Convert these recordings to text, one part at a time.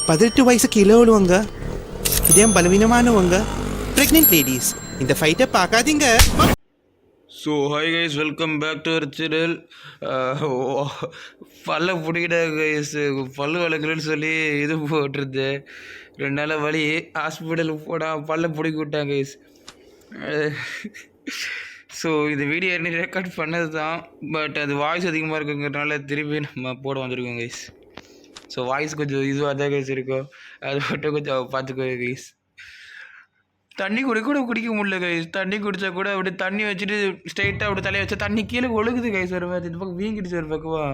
18 வயசு கீழே உள்ளவங்க, இதயம் பலவீனமானவங்க, பிரெக்னென்ட் லேடிஸ் இந்த ஃபைட்டை பார்க்காதீங்க. So hi guys, welcome back to our channel. பல்ல பிடிக்கிட்ட கைஸ், பல்லு வளர்க்குறேன்னு சொல்லி இது போட்டிருந்தேன். 2 நாளாக வலி, ஹாஸ்பிட்டலுக்கு போனால் பல்ல பிடிக்கி விட்டாங்க கைஸ். ஸோ இந்த வீடியோ என்ன ரெக்கார்ட் பண்ணது தான், பட் அது வாய்ஸ் அதிகமாக இருக்குங்கிறதுனால திருப்பி நம்ம போட வந்திருக்கோம் கைஸ். ஸோ வாய்ஸ் கொஞ்சம் இதுவாக தான் கைஸ் இருக்கும், அது மட்டும் கொஞ்சம் பார்த்துக்கோ கைஸ். தண்ணி குடிக்க முடியல கைஸ். தண்ணி குடித்தா கூட அப்படி தண்ணி வச்சுட்டு ஸ்ட்ரைட்டாக அப்படி தலையை வச்சா தண்ணி கீழே ஒழுகுது கைஸ். ஒரு மாதிரி இந்த பக்கம் வீங்கிடுச்சு ஒரு பக்கவா.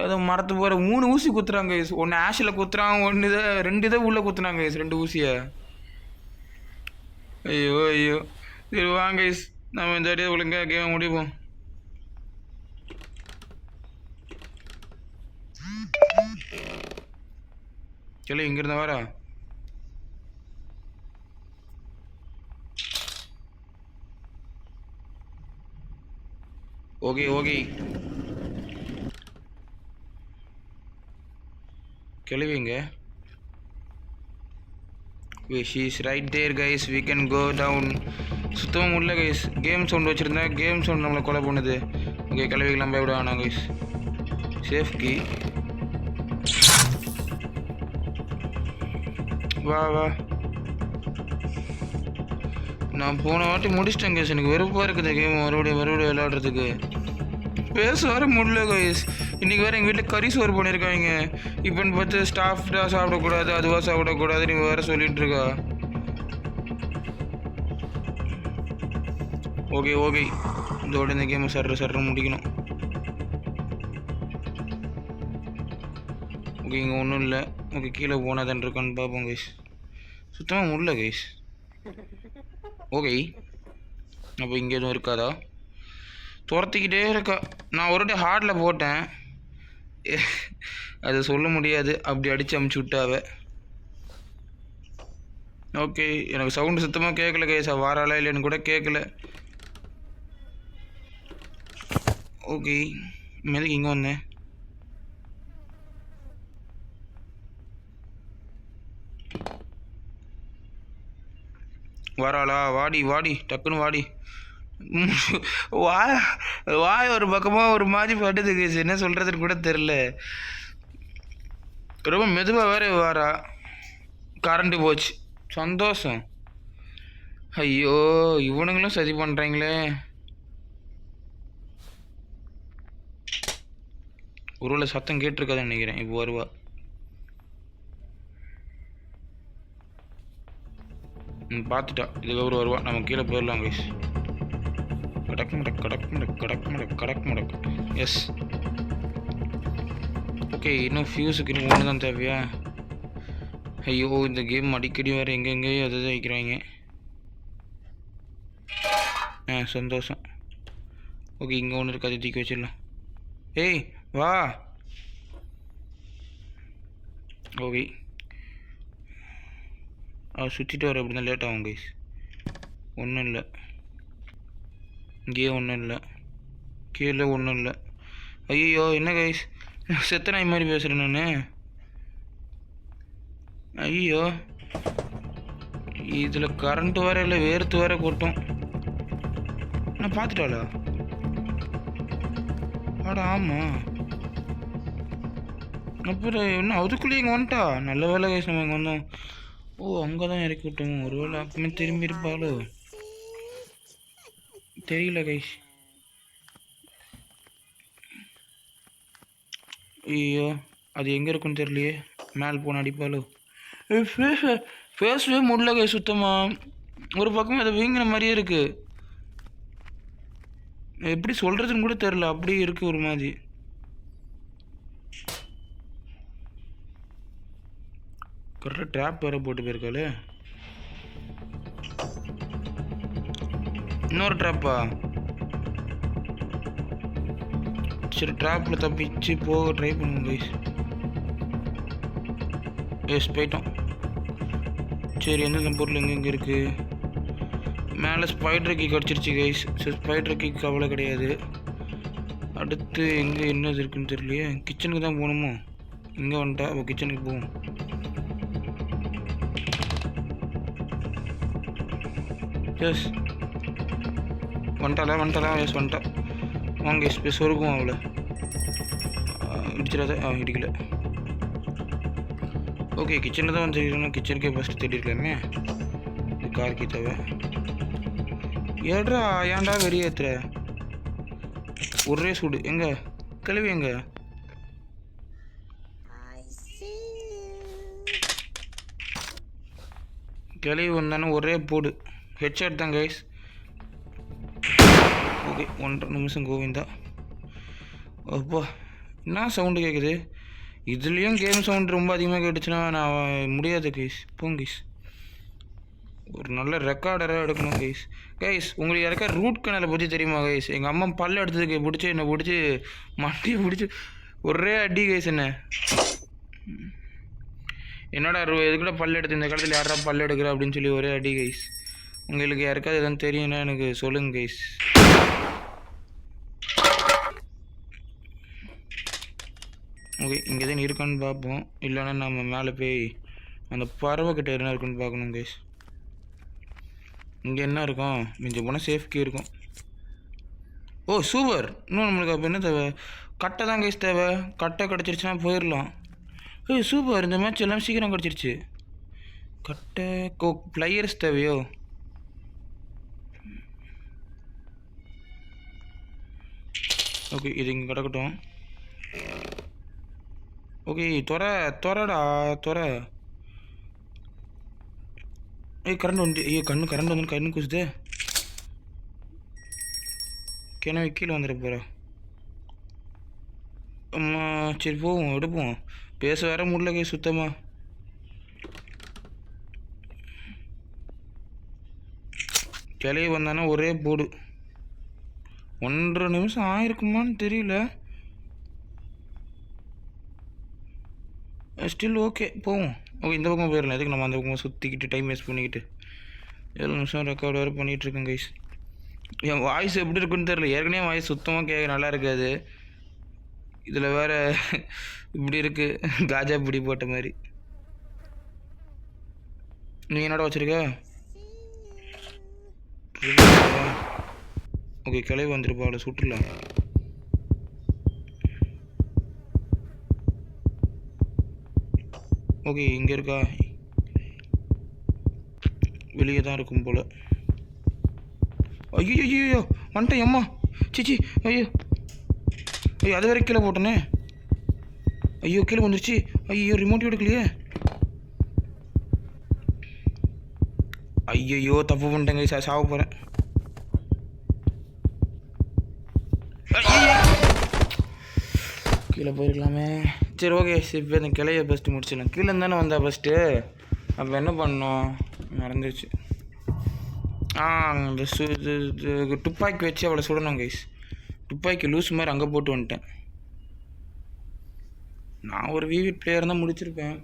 அதுவும் மரத்து போகிற 3 ஊசி குத்துறாங்க கைஸ். ஒன்று ஆஷில் குத்துறான், 2 இதை உள்ளே குத்துனாங்க கைஸ், 2 ஊசியை. ஐயோ ஐயோ, சரி வாங்க கைஸ், நம்ம இந்த அடியை ஒழுங்காக கேம் முடிப்போம். சொல்லி இங்கிருந்த வரா. ஓகே கிளவிங்க. She is right there guys, we can go down. சுத்தமாக உள்ள கைஸ், கேம் சவுண்ட் வச்சுருந்தேன், கேம் சவுண்ட் நம்மளை கொலை பண்ணுது. ஓகே கிளவிக்கெல்லாம் போய் விட வேணாம் கைஸ். சேஃப் கீ, வா வா. நான் போன வாட்டி முடிச்சிட்டேன் கைஸ். எனக்கு வெறுப்பாக இருக்குது கேம் மறுபடியும் விளையாடுறதுக்கு. பேச வர முடியல கைஸ். இன்றைக்கி வேறு எங்கள் வீட்டில் கறி சோறு பண்ணியிருக்காங்க. இப்போன்னு பார்த்து ஸ்டாஃப்டாக சாப்பிடக்கூடாது, அதுவாக சாப்பிடக்கூடாது, நீங்கள் வேறு சொல்லிகிட்டு இருக்கா. ஓகே இதோட இந்த கேமை சர்ற முடிக்கணும். ஓகே இங்கே ஒன்றும் இல்லை. ஓகே கீழே போனாதான் இருக்கான்னு பார்ப்போம் கைஸ். சுத்தமாக முடியல கைஸ். ஓகே அப்போ இங்கே எதுவும் இருக்காதா? துரத்திக்கிட்டே இருக்கா. நான் ஒரு டே ஹார்டில் போட்டேன், அதை சொல்ல முடியாது, அப்படி அடித்து அமுச்சு விட்டாவ. ஓகே எனக்கு சவுண்டு சுத்தமாக கேட்கல கைஸா, வாராளா இல்லைன்னு கூட கேட்கல. ஓகே எதுக்கு இங்கே வந்தேன்? வராளா? வாடி டக்குன்னு வாடி. வாய் ஒரு பக்கமாக ஒரு மாதிரி பட்டுது கேஸ், என்ன சொல்கிறதுன்னு கூட தெரில. ரொம்ப மெதுவாக வேற வாரா. கரண்ட்டு போச்சு, சந்தோஷம். ஐயோ இவனுங்களும் சதி பண்ணுறாங்களே. ஒருவேளை சத்தம் கேட்டிருக்காதுன்னு நினைக்கிறேன். இப்போ வருவா. பார்த்துட்டா, இதுக்கப்புறம் வருவா. நம்ம கீழே போயிடலாம் கைஸ். கடக் முடக். எஸ் ஓகே, இன்னும் ஃபியூஸுக்கு இன்னும் 1 தான் தேவையா? ஐயோ இந்த கேம் அடிக்கடி வேறு எங்கெங்கேயோ அதை வைக்கிறாங்க. சந்தோஷம். ஓகே இங்கே ஒன்று இருக்குது, அதை தூக்கி வச்சிடலாம். ஏய் வா. ஓகே சுற்றிட்டு வர அப்படி தான் லேட் ஆகும் கைஸ். ஒன்றும் இல்லை, இங்கேயே ஒன்றும் இல்லை, கீழே ஒன்றும் இல்லை. ஐயோ என்ன கைஸ், செத்த நாய் மாதிரி பேசுகிறேன் நான். ஐயோ இதில் கரண்ட்டு வேற இல்லை, வேர்த்து வேற கொட்டும். நான் பார்த்துட்டாளா? ஆடா ஆமாம். அப்புறம் இன்னும் அதுக்குள்ளேயே இங்கே வந்துட்டா. நல்ல வேலை கைஸ் நம்ம இங்கே வந்தோம். ஓ அங்கே தான் இறக்கி விட்டோம். ஒருவேளை அப்பமே திரும்பி இருப்பாளோ தெரியல கைஸ். ஐயோ அது எங்கே இருக்குன்னு தெரியலையே. மேலே போன அடிப்பாளோ. பேசவே முடியல கைஸ் சுத்தமாக. ஒரு பக்கம் அதை வீங்கின மாதிரியே இருக்குது. எப்படி சொல்கிறதுன்னு கூட தெரில, அப்படியே இருக்குது ஒரு மாதிரி. கரெக்டாக ட்ராப் வேறு போட்டு போயிருக்காளே. இன்னொரு ட்ராப்பா? சரி ட்ராப்பில் தப்பிச்சு போக ட்ரை பண்ணுவோம் கைஸ். எஸ் போயிட்டோம். சரி எந்தெந்த பொருள் எங்கெங்கே இருக்குது? மேலே ஸ்பைடர் கீ கிடச்சிருச்சு கைஸ். சரி ஸ்பைடர் கீ கவலை கிடையாது. அடுத்து எங்கே என்ன இருக்குன்னு தெரியலையே. கிச்சனுக்கு தான் போகணுமோ? இங்கே வந்துட்டா அப்போ கிச்சனுக்கு போவோம். எஸ் வந்துட்டாலா எஸ் வந்துட்டா. வாங்க எஸ் இப்போ சொருக்கும் அவளை இடிச்சிடாத. இடிக்கல. ஓகே கிச்சனில் தான் வந்துருக்கணும். கிச்சனுக்கே ஃபஸ்ட்டு தேடிருக்கலாமே. இது கார் கீ தேவை. ஏன்டா வெறியேத்துற? ஒரே சூடு. எங்க கிளவி எங்க? கிளவி வந்தானே ஒரே போடு. ஹெட்ஷாட் தான் கைஸ். ஓகே 1.5 நிமிஷம் கோவிந்தா. அப்பா என்ன சவுண்டு கேட்குது? இதுலேயும் கேம் சவுண்ட் ரொம்ப அதிகமாக கேட்டுச்சுன்னா நான் முடியாது கைஸ். போங்க கைஸ். ஒரு நல்ல ரெக்கார்டராக எடுக்கணும் கைஸ். கைஸ் உங்களுக்கு யாருக்கா ரூட் கனலை பற்றி தெரியுமா கைஸ்? எங்கள் அம்மா பல்ல எடுத்ததுக்கு பிடிச்சி என்னை பிடிச்சி மண்டியை பிடிச்சி ஒரே அடி கைஸ். என்னடா எதுக்கூட பல்ல எடுத்து இந்த காலத்தில் யாரா பல்ல எடுக்கிற அப்படின்னு சொல்லி ஒரே அடி கைஸ். உங்களுக்கு யாருக்காவது எதுவும் தெரியும்னா எனக்கு சொல்லுங்க கைஸ். ஓகே இங்கே தான் இருக்கான்னு பார்ப்போம். இல்லைன்னா நம்ம மேலே போய் அந்த பறவை கிட்ட என்ன இருக்குன்னு பார்க்கணும் கைஸ். இங்கே என்ன இருக்கும்? மிஞ்சி போனால் சேஃப்கி இருக்கும். ஓ சூப்பர். இன்னும் நம்மளுக்கு அப்போ என்ன தேவை? கட்டை தான் கைஸ் தேவை. கட்டை கிடச்சிருச்சுன்னா போயிடலாம். ஏய் சூப்பர். இந்த மேட்ச் எல்லாம் சீக்கிரம் கிடச்சிருச்சு. கட்டை பிளேயர்ஸ் தேவையோ? ஓகே இது இங்கே கிடக்கட்டும். ஓகே துறடா. ஏய் கரண்ட் வந்து கரண்ட் வந்து கண்ணு குசுது. கிணவி கீழே வந்துட போகிற. அம்மா சரி போவோம் எடுப்போம். பேச வேற முடியல கை சுத்தமாக. கிளைய வந்தானா ஒரே போடு. 1.5 நிமிஷம் ஆயிருக்குமான்னு தெரியல. ஸ்டில் ஓகே போவோம். ஓகே இந்த பக்கம் போயிடலாம். எதுக்கு நம்ம அந்த பக்கம் சுற்றிக்கிட்டு டைம் வேஸ்ட் பண்ணிக்கிட்டு 7 நிமிஷம் ரெக்கார்டு வேறு பண்ணிகிட்ருக்கேன் கைஸ். என் வாய்ஸ் எப்படி இருக்குன்னு தெரியல. ஏற்கனவே வாய்ஸ் சுத்தமாக கேட்க நல்லா இருக்காது. இதில் வேறு இப்படி இருக்குது காஜா பிடி போட்ட மாதிரி. நீ என்னடா வச்சுருக்க? ஓகே கிளவி வந்துருப்பா. அவளை சுட்டுலாம். ஓகே இங்கே இருக்கா? வெளியே தான் இருக்கும் போல். ஐயோ வந்துட்டேன் அம்மா. சிச்சி ஐயோ அது வரைக்கும் கீழே போட்டேனே. ஐயோ கீழே வந்துருச்சு. ஐயோ ரிமோட் எடுக்கலையே. ஐயோ தப்பு பண்ணிட்டேங்க. சாவ போகிறேன். கீழே போயிருக்கலாமே. சரி ஓகே இப்போ இந்த கிளைய ஃபஸ்ட்டு முடிச்சிடலாம். கீழே தானே வந்தா ஃபஸ்ட்டு. அப்போ என்ன பண்ணோம் மறந்துருச்சு. இந்த துப்பாக்கி வச்சு அவளை சுடணும் கைஸ். துப்பாக்கி லூஸ் மாதிரி அங்கே போட்டு வந்துட்டேன். நான் ஒரு விவிட் பிளேயர் தான் முடிச்சிருப்பேன்.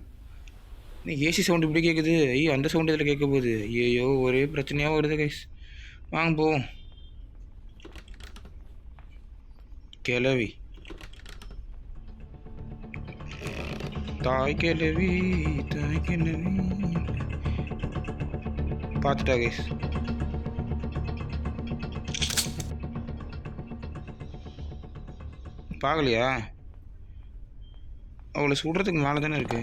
ஏசி சவுண்டு இப்படி கேட்குது. ஐயோ அந்த சவுண்டு இதில் கேட்க போகுது. ஐயோ ஒரே பிரச்சனையாக வருது கைஸ். வாங்க போவோம். கிளவி தாய் கிளவி பார்த்துட்டா கைஸ். பார்க்கலையா? அவளை சுடுறதுக்கு மேலே தானே இருக்கு.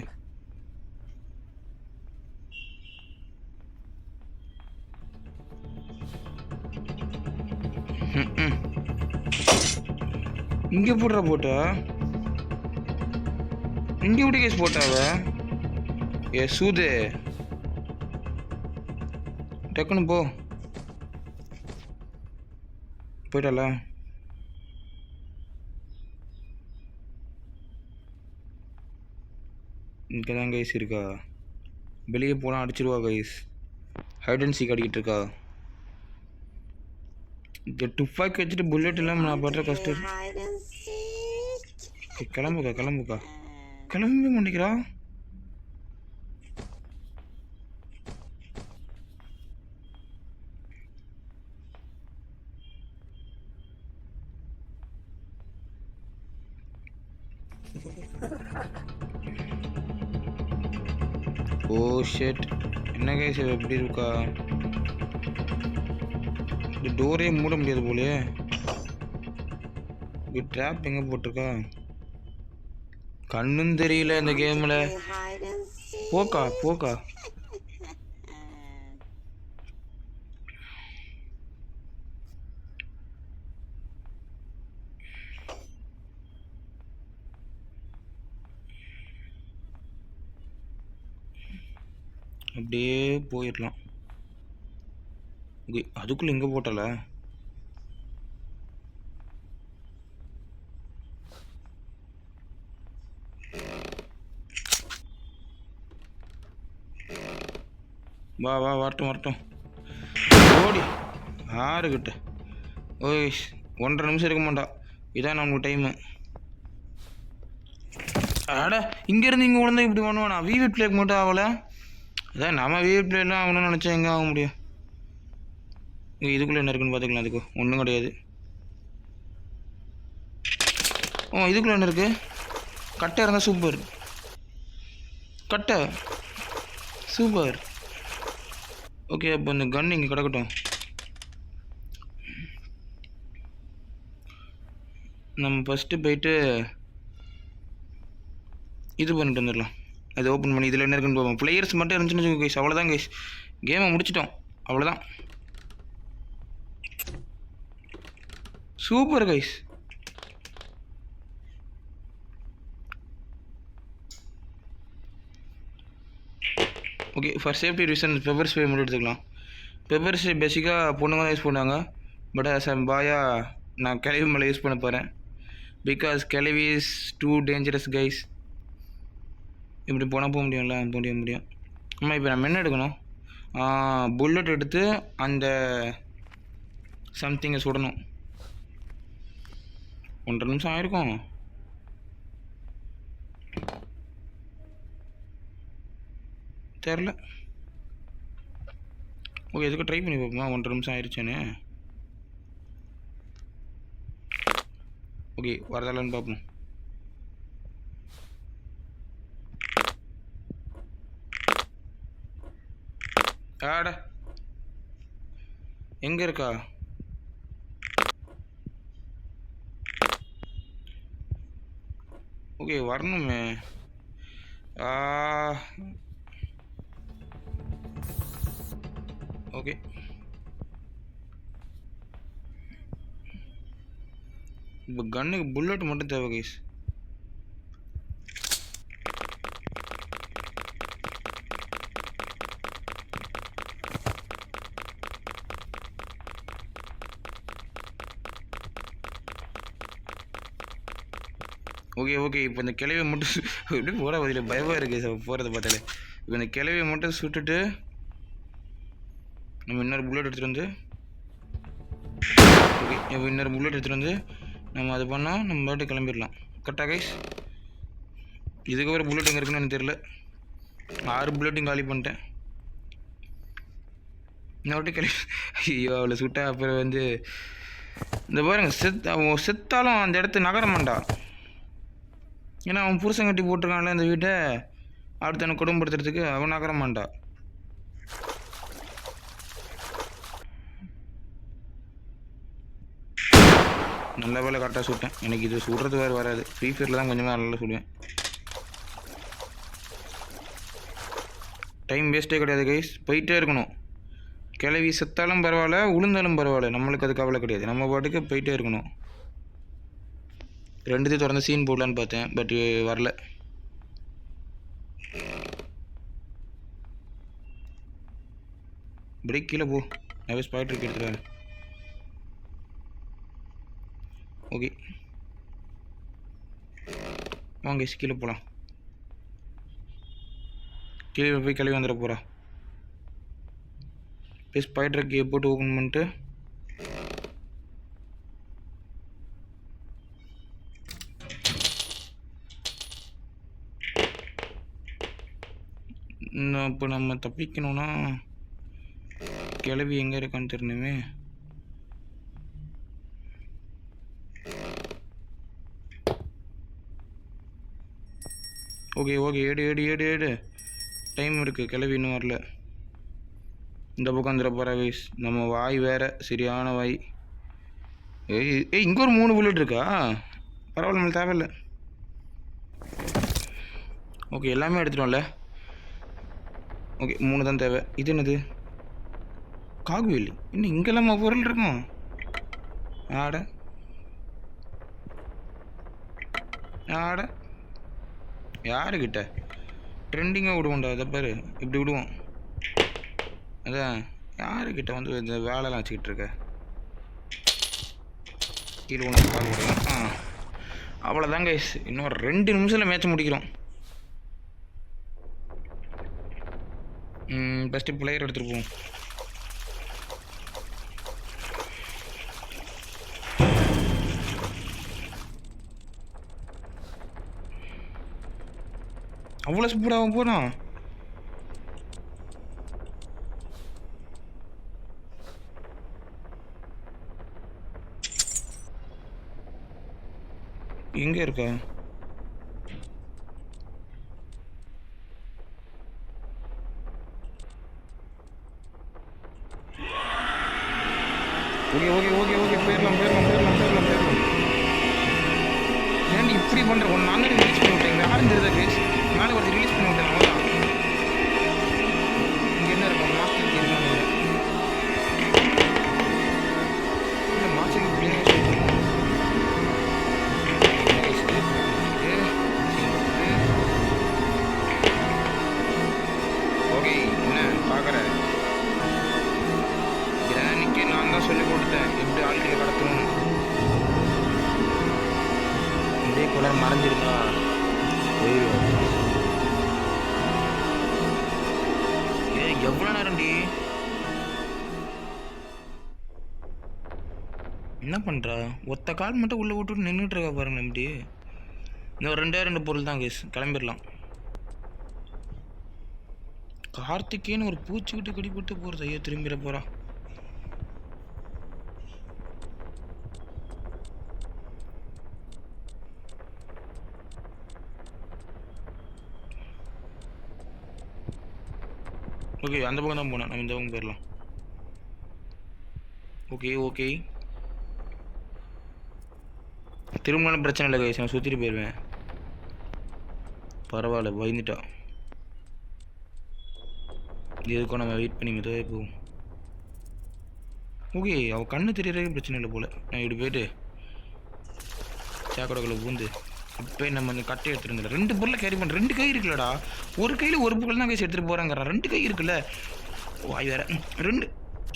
இங்கே போட்டா இங்கே எப்படி கேஸ் போட்டாவ? ஏ சூது டக்குன்னு போயிட்டாளா? இங்கே தான் கைஸ் இருக்கா. வெளியே போனால் அடிச்சிருவா கைஸ். ஹைட் அண்ட் சீக் அடிக்கிட்டு இருக்கா. இந்த துப்பாக்கி வச்சுட்டு புல்லட் இல்லாமல் நான் படுற கஷ்டம். கிளம்புக்கா கிளம்பி மாட்டேங்கிறா. Oh shit. என்ன கைஸ் எப்படி இருக்கா? இந்த டோரே மூட முடியாது போலயே. ட்ராப் எங்கே போட்டிருக்கா கண்ணும் தெரியல இந்த கேமில். போக்கா போக்கா. அப்படியே போயிடலாம். ஓகே அதுக்குள்ளே இங்கே போட்டல. வா வா வரட்டும் ஓடி 6 கிட்ட. ஓய் 1.5 நிமிஷம் இருக்க மாட்டா. இதான் நமக்கு டைமு. ஆடா இங்கேருந்து இங்கே விழுந்தா இப்படி பண்ணுவானா? விவி பிளேக்கு மட்டும் ஆகலை. அதான் நம்ம விவி பிளேலாம் ஆகணும்னு நினச்சா எங்கே ஆக முடியும்? இதுக்குள்ளே என்ன இருக்குன்னு பார்த்துக்கலாம். அதுக்கு ஒன்றும் கிடையாது. இதுக்குள்ளே என்ன இருக்குது? கட்டை இருந்தால் சூப்பர். கட்டை சூப்பர். ஓகே அப்போ இந்த கன் இங்கே கிடக்கட்டும். நம்ம ஃபஸ்ட்டு போயிட்டு இது பண்ணிட்டு வந்துடலாம். அது ஓப்பன் பண்ணி இதில் என்ன இருக்குன்னு போவோம். பிளேயர்ஸ் மட்டும் இருந்துச்சுன்னு வச்சுக்கோங்க கைஸ். அவ்வளோதான் கைஸ், கேமை முடிச்சிட்டோம். அவ்வளோதான். Super guys. Okay for safety reason pepper spray மட்டும் எடுத்துக்கலாம். பெப்பர் ஸ்ப்ரே பேசிக்காக பொண்ணுங்க தான் யூஸ் பண்ணுவாங்க. பட் ஆஸ் அ பாயா நான் கிளவி மேலே யூஸ் பண்ண போகிறேன். பிகாஸ் கிளவி இஸ் டூ டேஞ்சரஸ் கைஸ். இப்படி போனால் போக முடியும்ல? முடியும். ஆமாம் இப்போ நம்ம என்ன எடுக்கணும்? புல்லட் எடுத்து அந்த சம்திங்கை சுடணும். 1.5 நிமிஷம் ஆயிருக்கும். தெரில. ஓகே எதுக்கு ட்ரை பண்ணி பார்ப்போமா 1.5 நிமிஷம் ஆயிடுச்சேன்னு. ஓகே வரதாலன்னு பார்ப்போம். ஆடா எங்கே இருக்கா? ஓகே வரணுமே. ஓகே இப்போ கன்னுக்கு புல்லட் மட்டும் தேவை கைஸ். ஓகே இப்போ இந்த கிளவியை மட்டும் எப்படி போட பதில் பயமாக இருக்குது போகிறத பார்த்தாலே. இப்போ இந்த கிளவியை மட்டும் சுட்டுட்டு நம்ம இன்னொரு புல்லட் எடுத்துகிட்டு வந்து இப்போ இன்னொரு புல்லட் எடுத்துகிட்டு வந்து நம்ம அது பண்ணால் நம்ம பாட்டு கிளம்பிடலாம். கரெக்டாக கைஸ்? இதுக்கப்புறம் புல்லட் எங்கே இருக்குன்னு எனக்கு தெரில. 6 புல்லட்டும் காலி பண்ணிட்டேன். இன்னும் வாட்டி கிளம்பி ஐயோ அவளை சுட்டா அப்புறம் வந்து இந்த பாருங்க செத்தாலும் அந்த இடத்து நகர மாட்டா. ஏன்னா அவன் புருஷன் கட்டி போட்டிருக்கான்ல இந்த வீட்டை, அடுத்தவனை குடும்பப்படுத்துறதுக்கு அவன் நகர மாட்டா. நல்ல வேலை கரெக்டாக சுட்டேன். எனக்கு இது சுடுறது வேறு வராது. ஃப்ரீ ஃபயரில் தான் கொஞ்சமாக நல்லா சுடுவேன். டைம் வேஸ்ட்டே கிடையாது கைஸ், போயிட்டே இருக்கணும். கிளவி செத்தாலும் பரவாயில்ல, உளுந்தாலும் பரவாயில்ல, நம்மளுக்கு அது கவலை கிடையாது. நம்ம பாட்டுக்கு போயிட்டே இருக்கணும். 2த்தையும் திறந்து சீன் போடலான்னு பார்த்தேன், பட் வரல. பிரேக் கீழே போ, நிறைய ஸ்பாட் இருக்கு எடுத்துகிட்டு. ஓகே வாங்க கீழே போகலாம். கீழே போய் கிளவி வந்துட போகிறா. போய் ஸ்பைடர் கீயை போட்டு ஓப்பன் பண்ணிட்டு இப்போ நம்ம தப்பிக்கணும்னா கிளவி எங்கே இருக்கான்னு தெரியணுமே. ஓகே ஏடு டைம் இருக்குது. கிளவி இன்னும் வரல. இந்த பக்கம் வந்துட போகிற கைஸ். நம்ம வாய் வேறு சரியான வாய். ஏய் இங்கே ஒரு 3 புல்லட் இருக்கா? பரவாயில்ல, நம்மளுக்கு தேவையில்லை. ஓகே, எல்லாமே எடுத்துட்டோம்ல. ஓகே, 3 தான் தேவை. இது என்னது? காகுவேலி. இன்னும் இங்கெல்லாம் பொருள் இருக்கும். ஆட ஆட யாருக்கிட்ட ட்ரெண்டிங்காக விடுவோம்டா. அதை பாரு, இப்படி விடுவோம். அதான் யாருக்கிட்ட வந்து இந்த வேலைலாம் வச்சுக்கிட்டு இருக்க. கீழே ஒன்று கால் விடுவோம். அவ்வளோதாங்க. இன்னும் 2 நிமிஷத்தில் மேட்ச் முடிக்கிறோம். ஃபஸ்ட்டு பிளேயர் எடுத்துகிட்டு போவோம். அவ்வளோ ஸ்பீடாக போகிறான். எங்கே இருக்கா? ஓகே ஓகே ஓகே ஓகே போயிடலாம் போயிடலாம் போயிடலாம் போயிடலாம் போயிடலாம். ஏன் இப்படி பண்ணுற? ஒன்று நான் தான் ரிலீஸ் பண்ணி விட்டேன். யாரும் தெரியுதா கேஸ்? மேலே ஒருத்தர் ரிலீஸ் பண்ணி விட்டேன். அவ்வளோதான். இங்கே என்ன இருக்கும்? மாஸ்டர் தெரியுமா? இல்லை மாஸ்டருக்கு பிள்ளைங்க ஓகே. என்ன பார்க்குற? கிரானிக்கு நான் தான் சொல்லி கொடுத்தேன் எப்படி ஆளுகளை கடத்தணும்னு. இதே குளர் மறைஞ்சிருக்கா? எவ்வளோ நேரம்டி? என்ன பண்ணுறா? ஒத்த கால் மட்டும் உள்ளே விட்டுட்டு நின்றுட்டு இருக்கா பாருங்க. எப்படி இன்னும் 2 பொருள் தான் கேஸ். கிளம்பிடலாம். கார்த்திகேன்னு ஒரு பூச்சிக்கிட்டு கடிப்பட்டு போகிறது. ஐயோ, திரும்பிட போகிறா. ஓகே, அந்த பக்கம் தான் போனேன். நம்ம இந்த பக்கம் போயிடலாம். ஓகே ஓகே, திரும்பினாலும் பிரச்சனை இல்லை கைஸ். நான் சுற்றிட்டு போயிடுவேன். பரவாயில்ல, பயந்துட்டா. எதுக்கும் நம்ம வெயிட் பண்ணி மெதுவாக போவோம். ஓகே, அவள் கண்ணு தெரியறதுக்கு பிரச்சனை இல்லை போல். நான் இப்படி போயிட்டு சாக்கடைக்குள்ளே பூந்து இப்போ நம்ம இந்த கட்டை எடுத்துகிட்டு 2 பொருளை கேரி பண்ணுற. 2 கை இருக்குல்லடா. ஒரு கையில் ஒரு பொருள் தான் கைஸ் எடுத்துகிட்டு போகிறாங்கிறான். 2 கை இருக்குல்ல. வாய் வேற 2.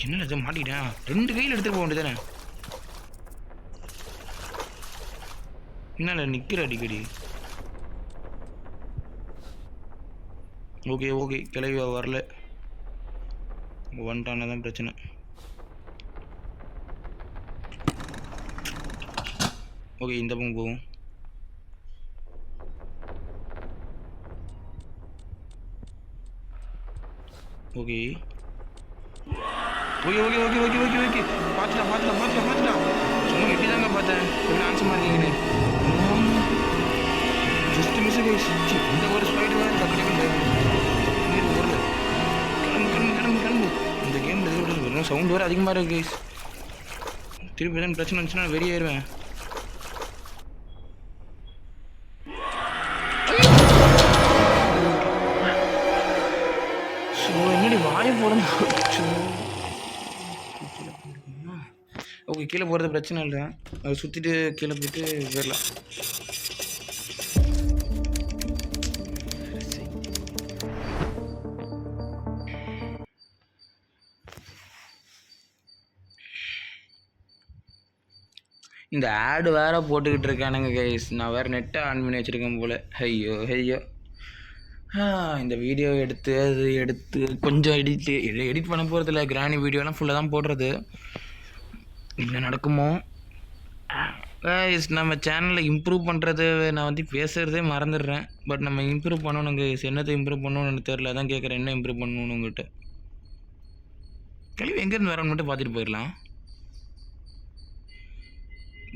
என்ன இதை மாட்டிட்டேன். 2 கையில் எடுத்துகிட்டு போக வேண்டியதானே? என்ன நிற்கிற அடிக்கடி? ஓகே ஓகே, கிளவி வரல. வந்துட்டான தான் பிரச்சனை. ஓகே, இந்த பக்கம் போவோம். Okay okay okay okay okay okay okay பார்த்துலாம் பார்த்துலாம் பார்த்துலாம் பார்த்துலாம். சும்மா எப்படி தாங்க பார்த்தேன். எப்படி ஆன்சர் மாட்டீங்கன்னு. Just miss guys. இந்த ஒரு ஸ்பைடு வேறு டக்கு ஊரில் கிளம்பு கிளம்பு கிளம்பு கிளம்பு. இந்த கேமில் எதிர்ப்பு வரும். சவுண்ட் வேறு அதிகமாக இருக்குது கைஸ். திருப்பி எதாவது பிரச்சனை வந்துச்சுன்னா வெளியேறுவேன். என்னடி வாய போடணும். ஓகே, கீழே போகிறது பிரச்சனை இல்லை. அதை சுற்றிட்டு கீழே போயிட்டு போயிடலாம். இந்த ஆடு வேறு போட்டுக்கிட்டு இருக்கானுங்க கைஸ். நான் வேறு நெட்டை ஆன் பண்ணி வச்சுருக்கேன் போல். ஐயோ ஐயோ. இந்த வீடியோ எடுத்து கொஞ்சம் எடிட் பண்ண போகிறதில்ல. கிராணி வீடியோலாம் ஃபுல்லாக தான் போடுறது. என்ன நடக்குமோ கைஸ். நம்ம சேனலில் இம்ப்ரூவ் பண்ணுறது நான் வந்து பேசுகிறதே மறந்துடுறேன். பட் நம்ம இம்ப்ரூவ் பண்ணணும் கைஸ். என்னத்தை இம்ப்ரூவ் பண்ணணும்னு எனக்கு தெரில. அதான் கேட்குறேன், என்ன இம்ப்ரூவ் பண்ணணும்னு உங்கள்கிட்ட. கேள்வி எங்கேருந்து வரணும்னு மட்டும் பார்த்துட்டு போயிடலாம்.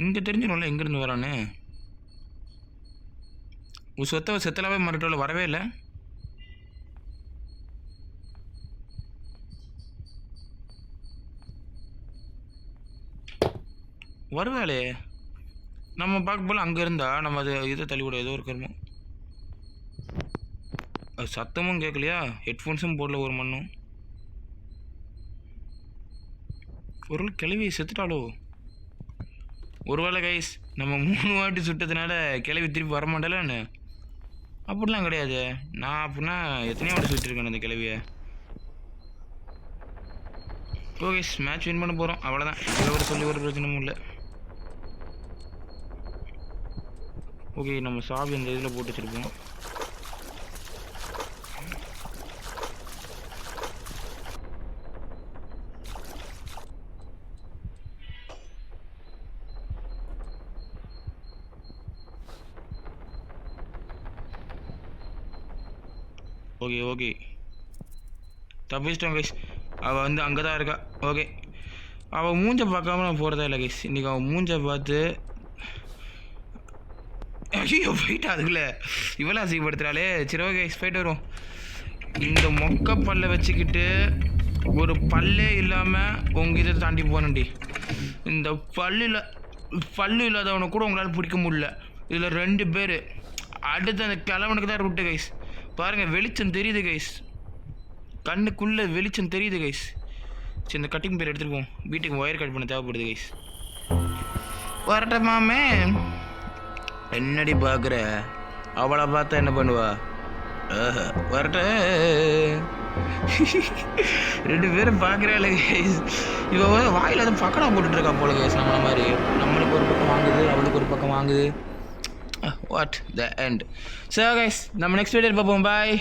இங்கே தெரிஞ்சிடும்ல எங்கேருந்து வரான்னு. செத்தலாவே மறுட்டோவில் வரவே இல்லை. வருவாளே நம்ம பார்க்க போல அங்கே இருந்தா நம்ம அது இதை தள்ளிவிட ஏதோ ஒரு கருமம். அது சத்தமும் கேட்கலையா, ஹெட்ஃபோன்ஸும் போடல ஒரு மண்ணும். ஒரு கிளவி செத்துட்டாலோ ஒருவேளை கைஸ், நம்ம 3 வாட்டி சுட்டதுனால கிளவி திருப்பி வரமாட்டாலன்னு? அப்படிலாம் கிடையாது. நான் அப்படின்னா எத்தனையோ வாட்டி சுட்டிருக்கேன் அந்த கிளவியை. ஓகே, மேட்ச் வின் பண்ண போகிறோம், அவ்வளோதான். இதில் ஒரு சொல்லி ஒரு பிரச்சனையும் இல்லை. ஓகே, நம்ம சாவி அந்த இதில் போட்டு வச்சுருப்போம். ஓகே ஓகே, தப்பிச்சிட்டோம் கைஸ். அவள் வந்து அங்கே தான் இருக்கா. ஓகே, அவள் மூஞ்சை பார்க்காம நான் போகிறதா இல்லை கைஸ். இன்றைக்கி அவள் மூஞ்சை பார்த்து ஐயோ போயிட்டா. அதுக்குள்ள இவளா அசிங்கப்படுத்துகிறாளே. சரி ஓகே கைஸ், போயிட்டு வருவோம். இந்த மொக்க பல்லை வச்சுக்கிட்டு ஒரு பல்லே இல்லாமல் உங்கள் இதை தாண்டி போனண்டி. இந்த பல்லு இல்லாதவனை கூட உங்களால் பிடிக்க முடியல. இதில் 2 பேர். அடுத்து அந்த கிழவனுக்கு தான் விட்டு கைஸ். பாருங்கள், வெளிச்சம் தெரியுது கைஸ், கண்ணுக்குள்ளே வெளிச்சம் தெரியுது கைஸ். சரி, இந்த கட்டிங் பேர் எடுத்துருக்கோம். வீட்டுக்கு ஒயர் கட் பண்ண தேவைப்படுது கைஸ். வரட்டமாமே. என்னடி பார்க்குற? அவளை பார்த்தா என்ன பண்ணுவா? வரட்ட 2 பேரும் பார்க்குறாள் கைஸ். இவன் வாயில் அதை பக்கடா போட்டுட்ருக்கா போல கைஸ். நம்மளை மாதிரி நம்மளுக்கு ஒரு பக்கம் வாங்குது, அவளுக்கு ஒரு பக்கம் வாங்குது. What the end. சரி கைஸ், நம்ம நெக்ஸ்ட் வீடியோவில் பார்ப்போம். பாய்.